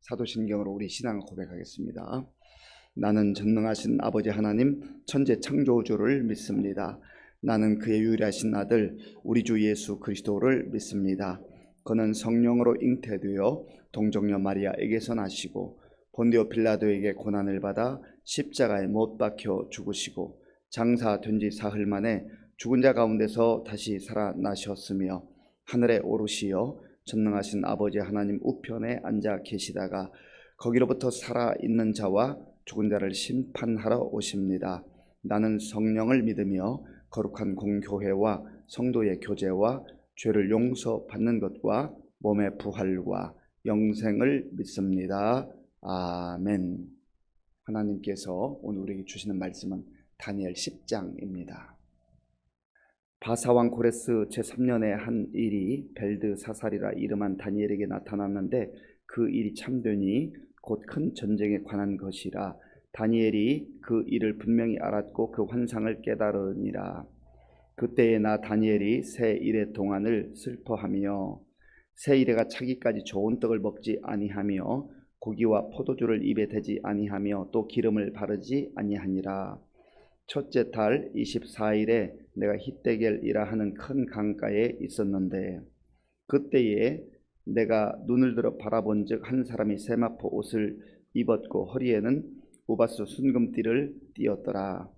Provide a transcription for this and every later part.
사도신경으로 우리 신앙을 고백하겠습니다. 나는 전능하신 아버지 하나님 천재 창조주를 믿습니다. 나는 그의 유일하신 아들 우리 주 예수 그리스도를 믿습니다. 그는 성령으로 잉태되어 동정녀 마리아에게서 나시고 본디오 빌라도에게 고난을 받아 십자가에 못 박혀 죽으시고 장사된 지 사흘 만에 죽은 자 가운데서 다시 살아나셨으며 하늘에 오르시어 전능하신 아버지 하나님 우편에 앉아 계시다가 거기로부터 살아있는 자와 죽은 자를 심판하러 오십니다. 나는 성령을 믿으며 거룩한 공교회와 성도의 교제와 죄를 용서받는 것과 몸의 부활과 영생을 믿습니다. 아멘. 하나님께서 오늘 우리에게 주시는 말씀은 다니엘 10장입니다. 바사왕 고레스 제3년에 한 일이 벨드사살이라 이름한 다니엘에게 나타났는데 그 일이 참되니 곧 큰 전쟁에 관한 것이라. 다니엘이 그 일을 분명히 알았고 그 환상을 깨달으니라. 그때에 나 다니엘이 새 이래 동안을 슬퍼하며 새 이래가 차기까지 좋은 떡을 먹지 아니하며 고기와 포도주를 입에 대지 아니하며 또 기름을 바르지 아니하니라. 첫째 달 24일에 내가 히데겔이라 하는 큰 강가에 있었는데 그때에 내가 눈을 들어 바라본즉 한 사람이 세마포 옷을 입었고 허리에는 우바스 순금띠를 띠었더라.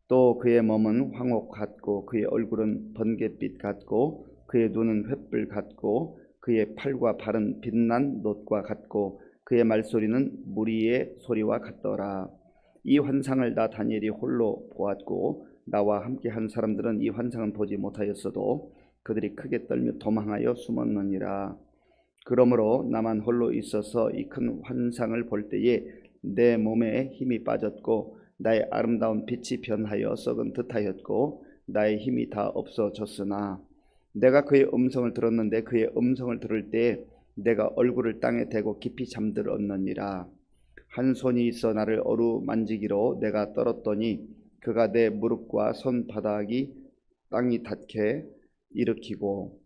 또 그의 몸은 황옥 같고 그의 얼굴은 번갯빛 같고 그의 눈은 횃불 같고 그의 팔과 발은 빛난 놋과 같고 그의 말소리는 무리의 소리와 같더라. 이 환상을 나 다니엘이 홀로 보았고 나와 함께 한 사람들은 이 환상은 보지 못하였어도 그들이 크게 떨며 도망하여 숨었느니라. 그러므로 나만 홀로 있어서 이 큰 환상을 볼 때에 내 몸에 힘이 빠졌고 나의 아름다운 빛이 변하여 썩은 듯하였고 나의 힘이 다 없어졌으나 내가 그의 음성을 들었는데 그의 음성을 들을 때 내가 얼굴을 땅에 대고 깊이 잠들었느니라. 한 손이 있어 나를 어루만지기로 내가 떨었더니 그가 내 무릎과 손바닥이 땅이 닿게 일으키고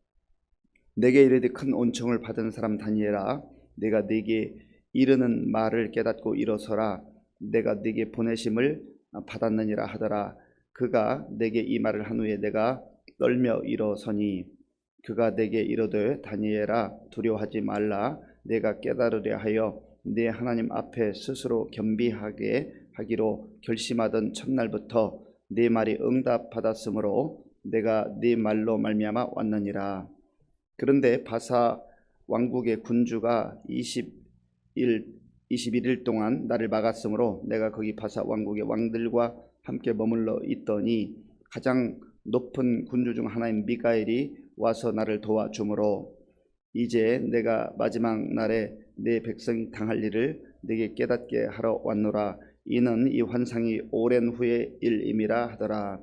내게 이르되 큰 온청을 받은 사람 다니엘아, 내가 네게 이르는 말을 깨닫고 일어서라. 내가 네게 보내심을 받았느니라 하더라. 그가 내게 이 말을 한 후에 내가 떨며 일어서니 그가 내게 이르되 다니엘아 두려워하지 말라. 내가 깨달으려 하여 네 하나님 앞에 스스로 겸비하게 하기로 결심하던 첫날부터 네 말이 응답받았으므로 내가 네 말로 말미암아 왔느니라. 그런데 바사 왕국의 군주가 21일 동안 나를 막았으므로 내가 거기 바사 왕국의 왕들과 함께 머물러 있더니 가장 높은 군주 중 하나인 미가엘이 와서 나를 도와주므로 이제 내가 마지막 날에 내 백성이 당할 일을 내게 깨닫게 하러 왔노라. 이는 이 환상이 오랜 후의 일임이라 하더라.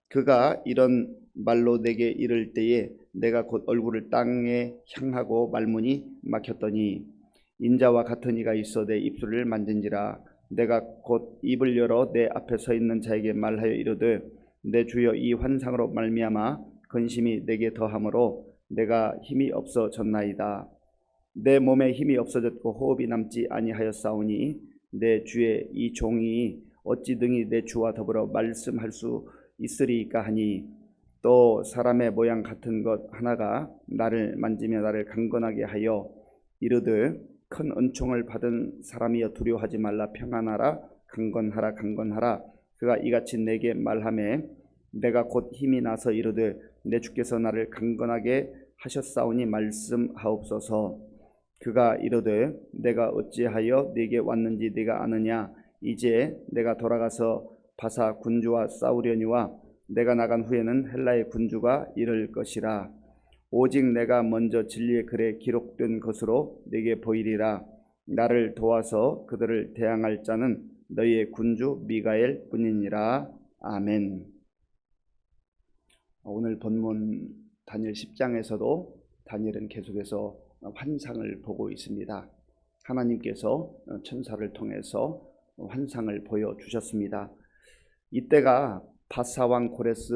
그가 이런 말로 내게 이를 때에 내가 곧 얼굴을 땅에 향하고 말문이 막혔더니 인자와 같은 이가 있어 내 입술을 만진지라. 내가 곧 입을 열어 내 앞에 서 있는 자에게 말하여 이르되 내 주여 이 환상으로 말미암아 근심이 내게 더하므로 내가 힘이 없어졌나이다. 내 몸에 힘이 없어졌고 호흡이 남지 아니하였사오니 내 주의 이 종이 어찌 등이 내 주와 더불어 말씀할 수 있으리이까 하니 또 사람의 모양 같은 것 하나가 나를 만지며 나를 강건하게 하여 이르되 큰 은총을 받은 사람이여 두려워하지 말라. 평안하라. 강건하라. 강건하라. 그가 이같이 내게 말하매 내가 곧 힘이 나서 이르되 내 주께서 나를 강건하게 하셨사오니 말씀하옵소서. 그가 이르되 내가 어찌하여 네게 왔는지 네가 아느냐. 이제 내가 돌아가서 바사 군주와 싸우려니와 내가 나간 후에는 헬라의 군주가 이를 것이라. 오직 내가 먼저 진리의 글에 기록된 것으로 네게 보이리라. 나를 도와서 그들을 대항할 자는 너희의 군주 미가엘 뿐이니라. 아멘. 오늘 본문 다니엘 10장에서도 다니엘은 계속해서 환상을 보고 있습니다. 하나님께서 천사를 통해서 환상을 보여주셨습니다. 이때가 바사왕 고레스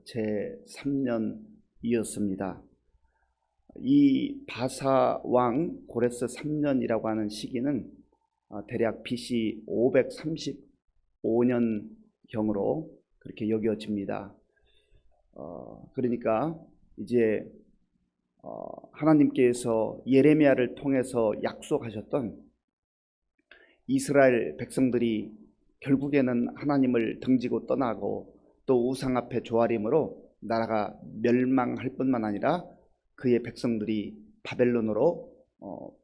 제3년이었습니다. 이 바사 왕 고레스 3년이라고 하는 시기는 대략 BC 535년경으로 그렇게 여겨집니다. 그러니까 이제 하나님께서 예레미야를 통해서 약속하셨던 이스라엘 백성들이 결국에는 하나님을 등지고 떠나고 또 우상 앞에 조아림으로 나라가 멸망할 뿐만 아니라 그의 백성들이 바벨론으로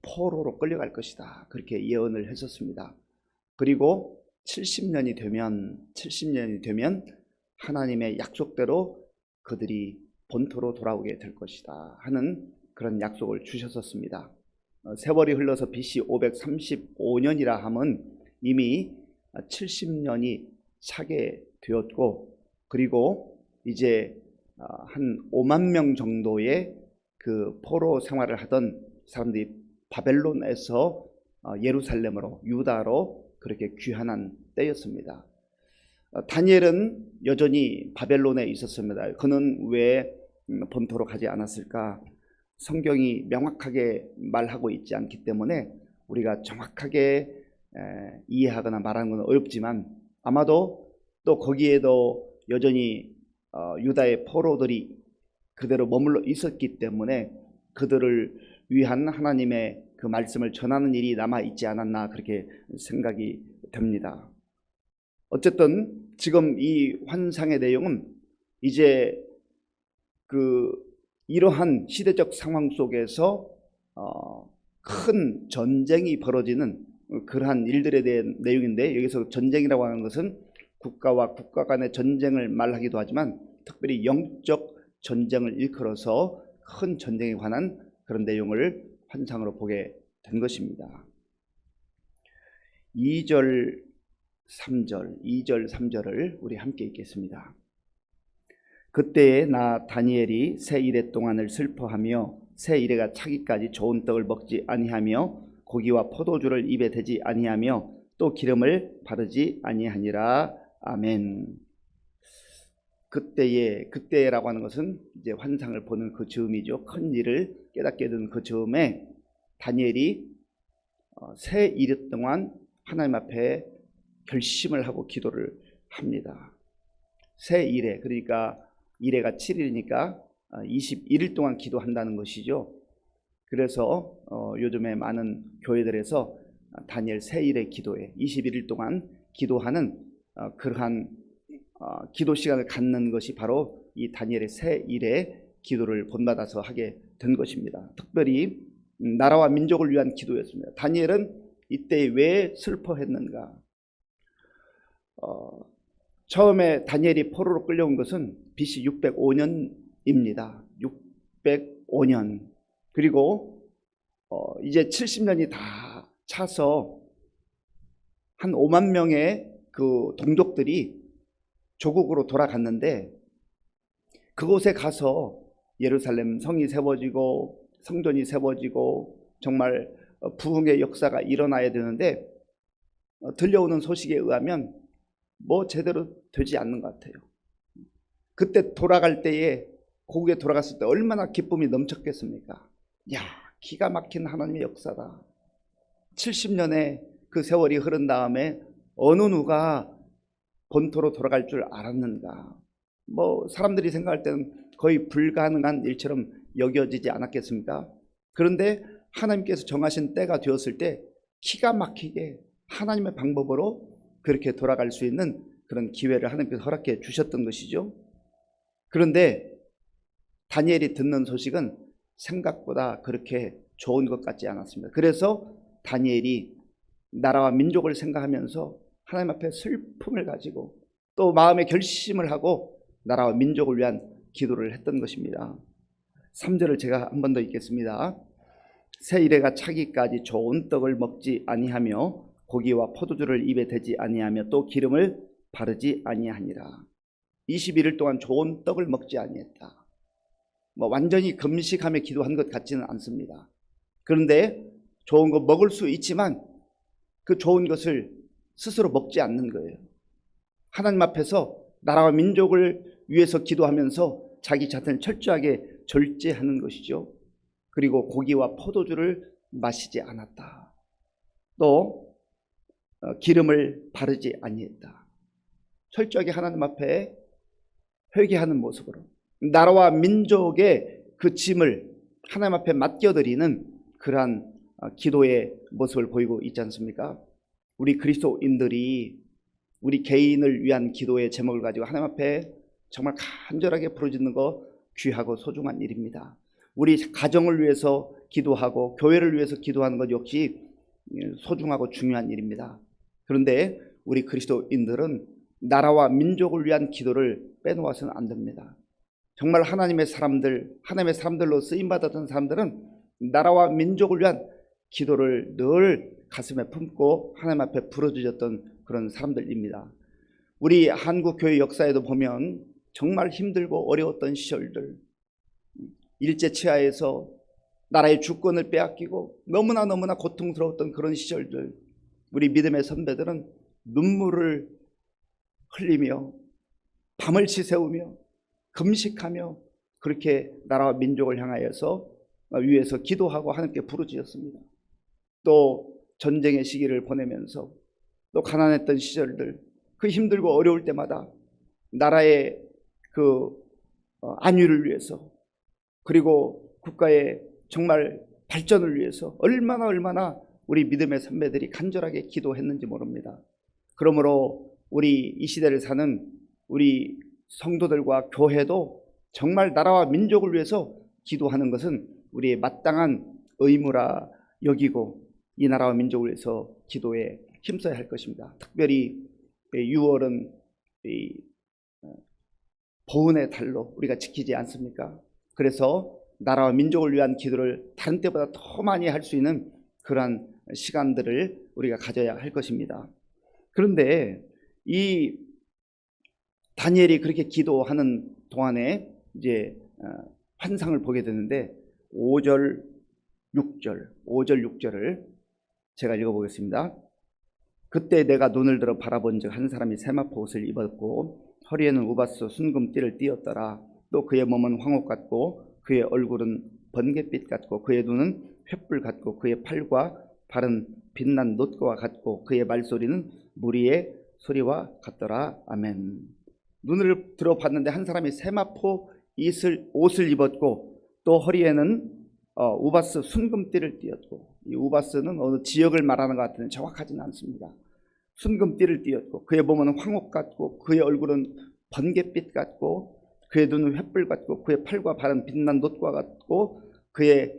포로로 끌려갈 것이다, 그렇게 예언을 했었습니다. 그리고 70년이 되면 하나님의 약속대로 그들이 본토로 돌아오게 될 것이다 하는 그런 약속을 주셨었습니다. 세월이 흘러서 BC 535년이라 함은 이미 70년이 차게 되었고, 그리고 이제 한 5만 명 정도의 그 포로 생활을 하던 사람들이 바벨론에서 예루살렘으로, 유다로 그렇게 귀환한 때였습니다. 다니엘은 여전히 바벨론에 있었습니다. 그는 왜 본토로 가지 않았을까? 성경이 명확하게 말하고 있지 않기 때문에 우리가 정확하게 이해하거나 말하는 건 어렵지만, 아마도 또 거기에도 여전히 유다의 포로들이 그대로 머물러 있었기 때문에 그들을 위한 하나님의 그 말씀을 전하는 일이 남아 있지 않았나, 그렇게 생각이 됩니다. 어쨌든 지금 이 환상의 내용은 이제 이러한 시대적 상황 속에서 큰 전쟁이 벌어지는 그러한 일들에 대한 내용인데, 여기서 전쟁이라고 하는 것은 국가와 국가 간의 전쟁을 말하기도 하지만 특별히 영적 전쟁을 일컬어서 큰 전쟁에 관한 그런 내용을 환상으로 보게 된 것입니다. 2절 3절을 우리 함께 읽겠습니다. 그때에 나 다니엘이 새 이레 동안을 슬퍼하며 새 이레가 차기까지 좋은 떡을 먹지 아니하며 고기와 포도주를 입에 대지 아니하며 또 기름을 바르지 아니하니라. 아멘. 그때라고 하는 것은 이제 환상을 보는 그 즈음이죠. 큰 일을 깨닫게 된 그 즈음에 다니엘이 새 이레 동안 하나님 앞에 결심을 하고 기도를 합니다. 새 이레, 그러니까 이레가 7일이니까 21일 동안 기도한다는 것이죠. 그래서 요즘에 많은 교회들에서 다니엘 새 이레 기도에 21일 동안 기도하는 그러한 기도 시간을 갖는 것이 바로 이 다니엘의 새 이레 기도를 본받아서 하게 된 것입니다. 특별히 나라와 민족을 위한 기도였습니다. 다니엘은 이때 왜 슬퍼했는가? 처음에 다니엘이 포로로 끌려온 것은 BC 605년입니다. 605년. 그리고 이제 70년이 다 차서 한 5만 명의 그 동족들이 조국으로 돌아갔는데, 그곳에 가서 예루살렘 성이 세워지고 성전이 세워지고 정말 부흥의 역사가 일어나야 되는데 들려오는 소식에 의하면 제대로 되지 않는 것 같아요. 그때 돌아갈 때에, 고국에 돌아갔을 때 얼마나 기쁨이 넘쳤겠습니까? 야, 기가 막힌 하나님의 역사다. 70년의 그 세월이 흐른 다음에 어느 누가 본토로 돌아갈 줄 알았는가? 사람들이 생각할 때는 거의 불가능한 일처럼 여겨지지 않았겠습니까? 그런데 하나님께서 정하신 때가 되었을 때 기가 막히게 하나님의 방법으로 그렇게 돌아갈 수 있는 그런 기회를 하나님께서 허락해 주셨던 것이죠. 그런데 다니엘이 듣는 소식은 생각보다 그렇게 좋은 것 같지 않았습니다. 그래서 다니엘이 나라와 민족을 생각하면서 하나님 앞에 슬픔을 가지고 또 마음의 결심을 하고 나라와 민족을 위한 기도를 했던 것입니다. 3절을 제가 한 번 더 읽겠습니다. 새 이레가 차기까지 좋은 떡을 먹지 아니하며 고기와 포도주를 입에 대지 아니하며 또 기름을 바르지 아니하니라. 21일 동안 좋은 떡을 먹지 아니했다. 완전히 금식하며 기도한 것 같지는 않습니다. 그런데 좋은 거 먹을 수 있지만 그 좋은 것을 스스로 먹지 않는 거예요. 하나님 앞에서 나라와 민족을 위해서 기도하면서 자기 자신을 철저하게 절제하는 것이죠. 그리고 고기와 포도주를 마시지 않았다. 또 기름을 바르지 아니했다. 철저하게 하나님 앞에 회개하는 모습으로 나라와 민족의 그 짐을 하나님 앞에 맡겨드리는 그러한 기도의 모습을 보이고 있지 않습니까? 우리 그리스도인들이 우리 개인을 위한 기도의 제목을 가지고 하나님 앞에 정말 간절하게 부르짖는 거 귀하고 소중한 일입니다. 우리 가정을 위해서 기도하고 교회를 위해서 기도하는 것 역시 소중하고 중요한 일입니다. 그런데 우리 그리스도인들은 나라와 민족을 위한 기도를 빼놓아서는 안 됩니다. 정말 하나님의 사람들로 쓰임받았던 사람들은 나라와 민족을 위한 기도를 늘 가슴에 품고 하나님 앞에 부르짖었던 그런 사람들입니다. 우리 한국 교회 역사에도 보면 정말 힘들고 어려웠던 시절들, 일제치하에서 나라의 주권을 빼앗기고 너무나 고통스러웠던 그런 시절들, 우리 믿음의 선배들은 눈물을 흘리며 밤을 지새우며 금식하며 그렇게 나라와 민족을 향하여서 위에서 기도하고 하나님께 부르짖었습니다. 또 전쟁의 시기를 보내면서 또 가난했던 시절들, 그 힘들고 어려울 때마다 나라의 그 안위를 위해서 그리고 국가의 정말 발전을 위해서 얼마나 우리 믿음의 선배들이 간절하게 기도했는지 모릅니다. 그러므로 우리 이 시대를 사는 우리 성도들과 교회도 정말 나라와 민족을 위해서 기도하는 것은 우리의 마땅한 의무라 여기고 이 나라와 민족을 위해서 기도에 힘써야 할 것입니다. 특별히 6월은 보훈의 달로 우리가 지키지 않습니까? 그래서 나라와 민족을 위한 기도를 다른 때보다 더 많이 할 수 있는 그러한 시간들을 우리가 가져야 할 것입니다. 그런데 이 다니엘이 그렇게 기도하는 동안에 이제 환상을 보게 되는데 5절 6절을 제가 읽어보겠습니다. 그때 내가 눈을 들어 바라본즉 한 사람이 세마포 옷을 입었고 허리에는 우바스 순금띠를 띠었더라. 또 그의 몸은 황옥 같고 그의 얼굴은 번갯빛 같고 그의 눈은 횃불 같고 그의 팔과 발은 빛난 놋과 같고 그의 말소리는 무리의 소리와 같더라. 아멘. 눈을 들어봤는데 한 사람이 세마포 옷을 입었고 또 허리에는 우바스 순금띠를 띠었고, 이 우바스는 어느 지역을 말하는 것 같은데 정확하지는 않습니다. 순금띠를 띠었고 그의 몸은 황옥 같고 그의 얼굴은 번갯빛 같고 그의 눈은 횃불 같고 그의 팔과 발은 빛난 놋과 같고 그의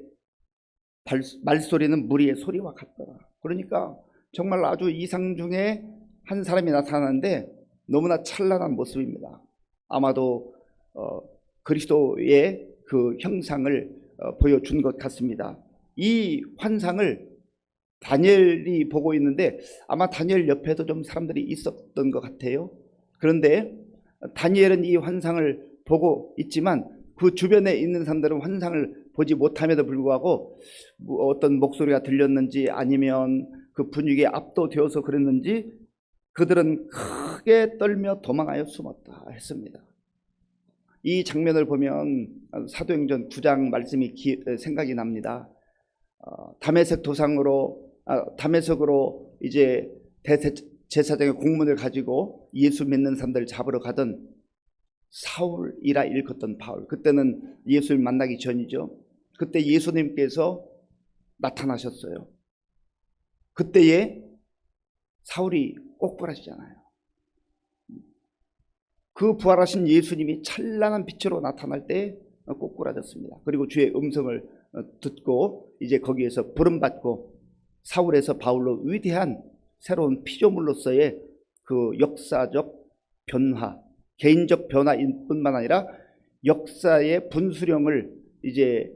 말소리는 무리의 소리와 같더라. 그러니까 정말 아주 이상 중에 한 사람이 나타나는데 너무나 찬란한 모습입니다. 아마도 그리스도의 그 형상을 보여준 것 같습니다. 이 환상을 다니엘이 보고 있는데 아마 다니엘 옆에도 좀 사람들이 있었던 것 같아요. 그런데 다니엘은 이 환상을 보고 있지만 그 주변에 있는 사람들은 환상을 보지 못함에도 불구하고 어떤 목소리가 들렸는지 아니면 그 분위기에 압도되어서 그랬는지 그들은 크게 떨며 도망하여 숨었다 했습니다. 이 장면을 보면 사도행전 9장 말씀이 생각이 납니다. 다메섹으로 이제 대제사장의 공문을 가지고 예수 믿는 사람들을 잡으러 가던 사울이라 일컫던 바울, 그때는 예수를 만나기 전이죠. 그때 예수님께서 나타나셨어요. 그때에 사울이 옥불하시잖아요. 그 부활하신 예수님이 찬란한 빛으로 나타날 때 꼬꾸라졌습니다. 그리고 주의 음성을 듣고 이제 거기에서 부름받고 사울에서 바울로 위대한 새로운 피조물로서의 그 역사적 변화, 개인적 변화일 뿐만 아니라 역사의 분수령을 이제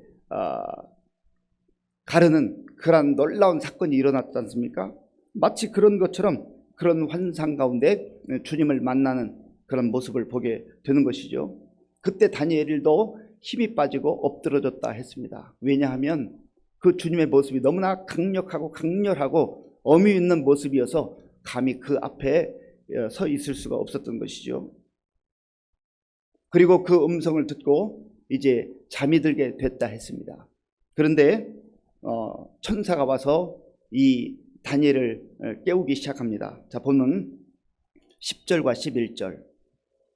가르는 그런 놀라운 사건이 일어났지 않습니까? 마치 그런 것처럼 그런 환상 가운데 주님을 만나는 그런 모습을 보게 되는 것이죠. 그때 다니엘도 힘이 빠지고 엎드러졌다 했습니다. 왜냐하면 그 주님의 모습이 너무나 강력하고 강렬하고 엄유 있는 모습이어서 감히 그 앞에 서 있을 수가 없었던 것이죠. 그리고 그 음성을 듣고 이제 잠이 들게 됐다 했습니다. 그런데 천사가 와서 이 다니엘을 깨우기 시작합니다. 자, 보면 10절과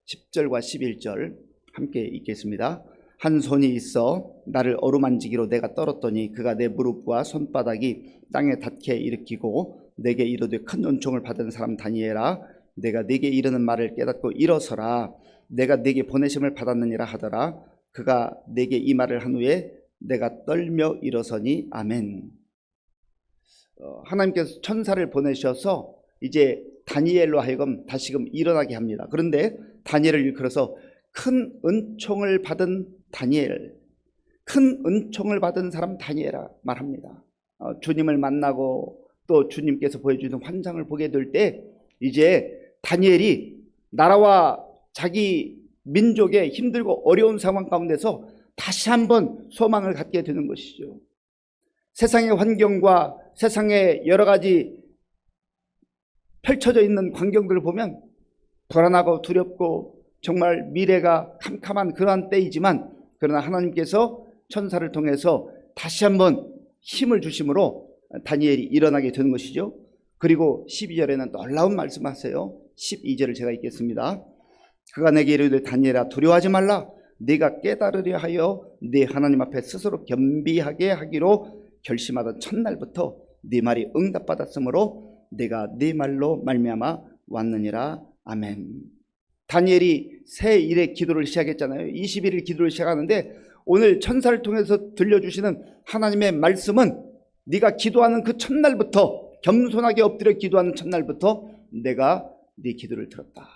11절 함께 읽겠습니다. 한 손이 있어 나를 어루만지기로 내가 떨었더니 그가 내 무릎과 손바닥이 땅에 닿게 일으키고 내게 이르되 큰 은총을 받은 사람 다니엘아, 내가 네게 이르는 말을 깨닫고 일어서라. 내가 네게 보내심을 받았느니라 하더라. 그가 내게 이 말을 한 후에 내가 떨며 일어서니. 아멘. 하나님께서 천사를 보내셔서 이제 다니엘로 하여금 다시금 일어나게 합니다. 그런데 다니엘을 일컬어서 큰 은총을 받은 다니엘, 큰 은총을 받은 사람 다니엘아 말합니다. 주님을 만나고 또 주님께서 보여주는 환상을 보게 될 때 이제 다니엘이 나라와 자기 민족의 힘들고 어려운 상황 가운데서 다시 한번 소망을 갖게 되는 것이죠. 세상의 환경과 세상의 여러 가지 펼쳐져 있는 광경들을 보면 불안하고 두렵고 정말 미래가 캄캄한 그러한 때이지만, 그러나 하나님께서 천사를 통해서 다시 한번 힘을 주심으로 다니엘이 일어나게 되는 것이죠. 그리고 12절에는 놀라운 말씀하세요. 12절을 제가 읽겠습니다. 그가 내게 이르되 다니엘아, 두려워하지 말라. 네가 깨달으려 하여 네 하나님 앞에 스스로 겸비하게 하기로 결심하던 첫날부터 네 말이 응답받았으므로 내가 네 말로 말미암아 왔느니라. 아멘. 다니엘이 새 일의 기도를 시작했잖아요. 21일 기도를 시작하는데 오늘 천사를 통해서 들려주시는 하나님의 말씀은 네가 기도하는 그 첫날부터, 겸손하게 엎드려 기도하는 첫날부터 내가 네 기도를 들었다,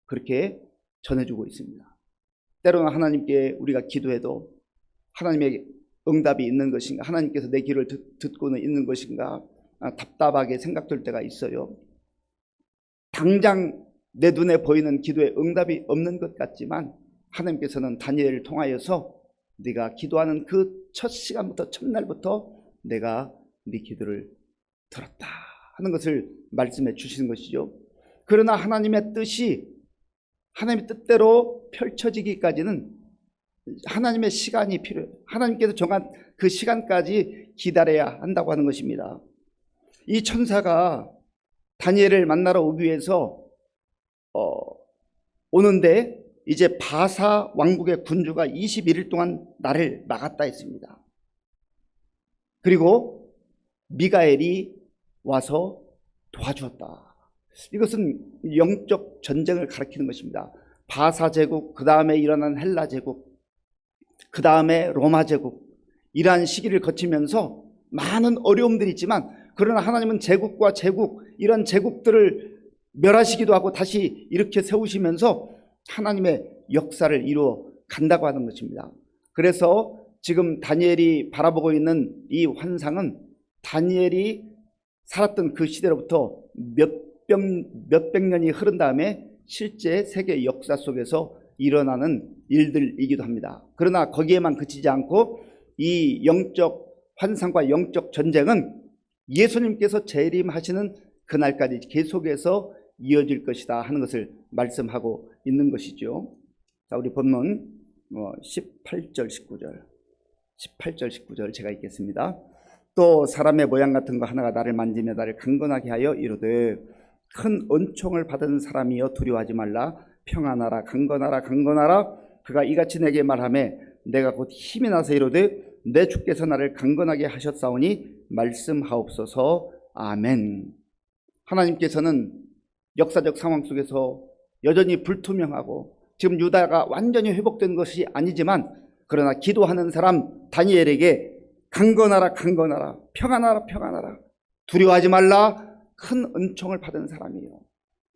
그렇게 전해주고 있습니다. 때로는 하나님께 우리가 기도해도 하나님의 응답이 있는 것인가, 하나님께서 내 기도를 듣고는 있는 것인가 답답하게 생각될 때가 있어요. 당장 내 눈에 보이는 기도에 응답이 없는 것 같지만 하나님께서는 다니엘을 통하여서 네가 기도하는 그 첫 시간부터, 첫날부터 내가 네 기도를 들었다 하는 것을 말씀해 주시는 것이죠. 그러나 하나님의 뜻이 하나님의 뜻대로 펼쳐지기까지는 하나님의 시간이 필요해요. 하나님께서 정한 그 시간까지 기다려야 한다고 하는 것입니다. 이 천사가 다니엘을 만나러 오기 위해서 오는데 이제 바사 왕국의 군주가 21일 동안 나를 막았다 했습니다. 그리고 미가엘이 와서 도와주었다. 이것은 영적 전쟁을 가리키는 것입니다. 바사 제국, 그 다음에 일어난 헬라 제국, 그 다음에 로마 제국, 이러한 시기를 거치면서 많은 어려움들이 있지만, 그러나 하나님은 제국과 제국, 이런 제국들을 멸하시기도 하고 다시 일으켜 세우시면서 하나님의 역사를 이루어 간다고 하는 것입니다. 그래서 지금 다니엘이 바라보고 있는 이 환상은 다니엘이 살았던 그 시대로부터 몇백 년이 흐른 다음에 실제 세계 역사 속에서 일어나는 일들이기도 합니다. 그러나 거기에만 그치지 않고 이 영적 환상과 영적 전쟁은 예수님께서 재림하시는 그날까지 계속해서 이어질 것이다 하는 것을 말씀하고 있는 것이죠. 자, 우리 본문 18절 19절 제가 읽겠습니다. 또 사람의 모양 같은 거 하나가 나를 만지며 나를 강건하게 하여 이르되 큰 은총을 받은 사람이여 두려워하지 말라. 평안하라, 강건하라, 강건하라. 그가 이같이 내게 말하며 내가 곧 힘이 나서 이르되 내 주께서 나를 강건하게 하셨사오니 말씀하옵소서. 아멘. 하나님께서는 역사적 상황 속에서 여전히 불투명하고 지금 유다가 완전히 회복된 것이 아니지만, 그러나 기도하는 사람 다니엘에게 강건하라, 강건하라, 평안하라, 평안하라, 두려워하지 말라, 큰 은총을 받은 사람이에요.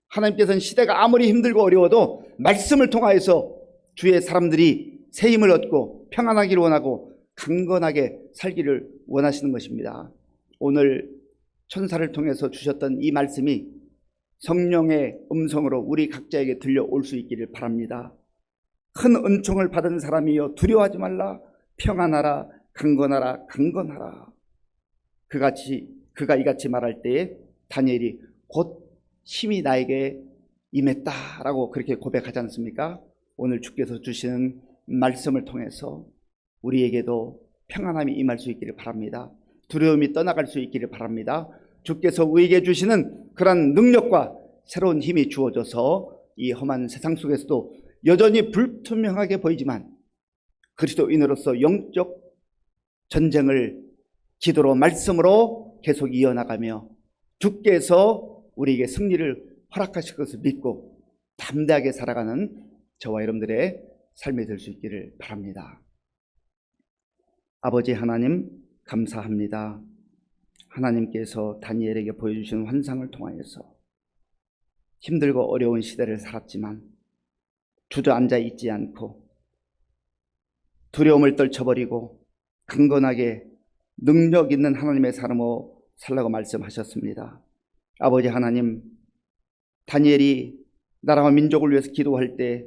하나님께서는 시대가 아무리 힘들고 어려워도 말씀을 통하여서 주의 사람들이 새 힘을 얻고 평안하기를 원하고 강건하게 살기를 원하시는 것입니다. 오늘 천사를 통해서 주셨던 이 말씀이 성령의 음성으로 우리 각자에게 들려올 수 있기를 바랍니다. 큰 은총을 받은 사람이여 두려워하지 말라, 평안하라, 강건하라, 강건하라. 그가 이같이 말할 때에 다니엘이 곧 힘이 나에게 임했다라고 그렇게 고백하지 않습니까? 오늘 주께서 주시는 말씀을 통해서 우리에게도 평안함이 임할 수 있기를 바랍니다. 두려움이 떠나갈 수 있기를 바랍니다. 주께서 우리에게 주시는 그런 능력과 새로운 힘이 주어져서 이 험한 세상 속에서도 여전히 불투명하게 보이지만 그리스도인으로서 영적 전쟁을 기도로 말씀으로 계속 이어나가며 주께서 우리에게 승리를 허락하실 것을 믿고 담대하게 살아가는 저와 여러분들의 삶이 될 수 있기를 바랍니다. 아버지 하나님 감사합니다. 하나님께서 다니엘에게 보여주신 환상을 통하여서 힘들고 어려운 시대를 살았지만 주저앉아 있지 않고 두려움을 떨쳐버리고 강건하게 능력 있는 하나님의 사람으로 살라고 말씀하셨습니다. 아버지 하나님, 다니엘이 나라와 민족을 위해서 기도할 때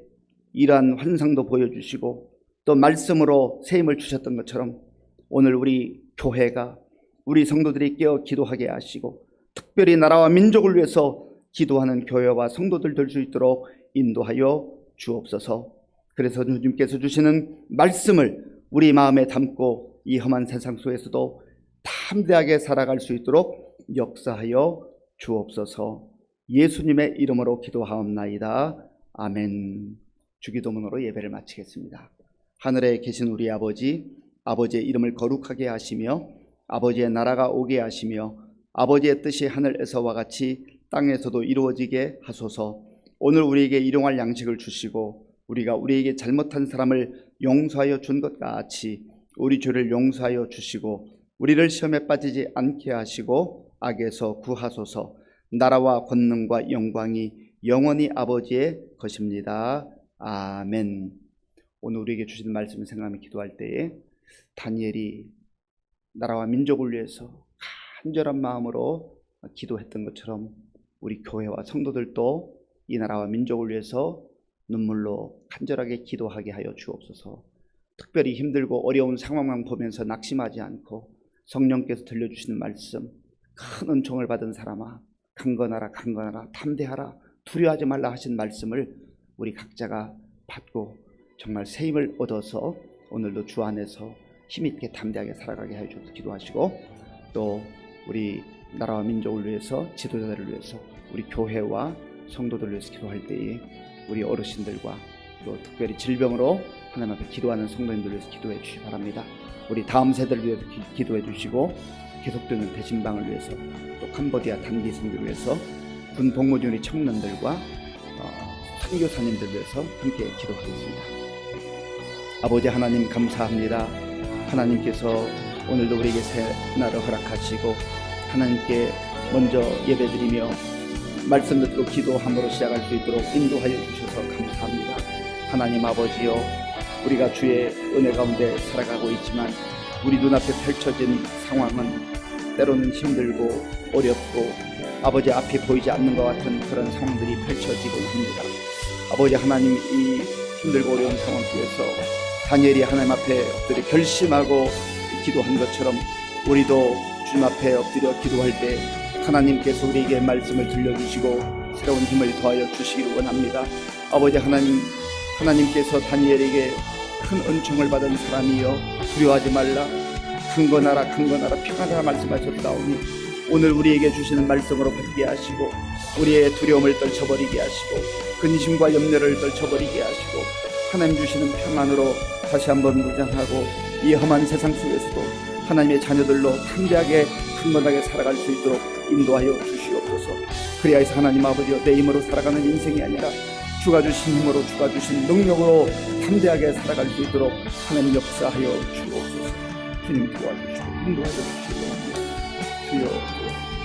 이러한 환상도 보여주시고 또 말씀으로 세임을 주셨던 것처럼 오늘 우리 교회가 우리 성도들이 깨어 기도하게 하시고 특별히 나라와 민족을 위해서 기도하는 교회와 성도들 될 수 있도록 인도하여 주옵소서. 그래서 주님께서 주시는 말씀을 우리 마음에 담고 이 험한 세상 속에서도 담대하게 살아갈 수 있도록 역사하여 주옵소서. 예수님의 이름으로 기도하옵나이다. 아멘. 주기도문으로 예배를 마치겠습니다. 하늘에 계신 우리 아버지, 아버지의 이름을 거룩하게 하시며 아버지의 나라가 오게 하시며 아버지의 뜻이 하늘에서와 같이 땅에서도 이루어지게 하소서. 오늘 우리에게 일용할 양식을 주시고 우리가 우리에게 잘못한 사람을 용서하여 준 것 같이 우리 죄를 용서하여 주시고 우리를 시험에 빠지지 않게 하시고 악에서 구하소서. 나라와 권능과 영광이 영원히 아버지의 것입니다. 아멘. 오늘 우리에게 주신 말씀을 생각하며 기도할 때에 다니엘이 나라와 민족을 위해서 간절한 마음으로 기도했던 것처럼 우리 교회와 성도들도 이 나라와 민족을 위해서 눈물로 간절하게 기도하게 하여 주옵소서. 특별히 힘들고 어려운 상황만 보면서 낙심하지 않고 성령께서 들려주시는 말씀, 큰 은총을 받은 사람아 강건하라, 강건하라, 담대하라, 두려워하지 말라 하신 말씀을 우리 각자가 받고 정말 새 힘을 얻어서 오늘도 주 안에서 힘있게 담대하게 살아가게 하여 주옵소서. 기도하시고 또 우리 나라와 민족을 위해서, 지도자들을 위해서, 우리 교회와 성도들을 위해서 기도할 때에 우리 어르신들과 또 특별히 질병으로 하나님 앞에 기도하는 성도님들을 위해서 기도해 주시기 바랍니다. 우리 다음 세대를 위해서 기도해 주시고 계속되는 대신방을 위해서 또 캄보디아 단기 선교를 위해서 군 복무 중 우리 청년들과 선교사님들을 위해서 함께 기도하겠습니다. 아버지 하나님 감사합니다. 하나님께서 오늘도 우리에게 새 날을 허락하시고 하나님께 먼저 예배드리며 말씀 듣고 기도함으로 시작할 수 있도록 인도하여 주셔서 감사합니다. 하나님 아버지여, 우리가 주의 은혜 가운데 살아가고 있지만 우리 눈앞에 펼쳐진 상황은 때로는 힘들고 어렵고 아버지 앞이 보이지 않는 것 같은 그런 상황들이 펼쳐지고 합니다. 아버지 하나님, 이 힘들고 어려운 상황 속에서 다니엘이 하나님 앞에 엎드려 결심하고 기도한 것처럼 우리도 주님 앞에 엎드려 기도할 때 하나님께서 우리에게 말씀을 들려주시고 새로운 힘을 더하여 주시기를 원합니다. 아버지 하나님, 하나님께서 다니엘에게 큰 은총을 받은 사람이여 두려워하지 말라, 강건하라, 강건하라, 평안하라 말씀하셨다오니 오늘 우리에게 주시는 말씀으로 받게 하시고 우리의 두려움을 떨쳐버리게 하시고 근심과 염려를 떨쳐버리게 하시고 하나님 주시는 평안으로 다시 한번 무장하고 이 험한 세상 속에서도 하나님의 자녀들로 담대하게 강건하게 살아갈 수 있도록 인도하여 주시옵소서. 그리하여 하나님 아버지여, 내 힘으로 살아가는 인생이 아니라 주가 주신 힘으로, 주가 주신 능력으로 담대하게 살아갈 수 있도록 하나님 역사하여 주옵소서. 주님 도와주시고 인도하여 주시기 바랍니다. 주여.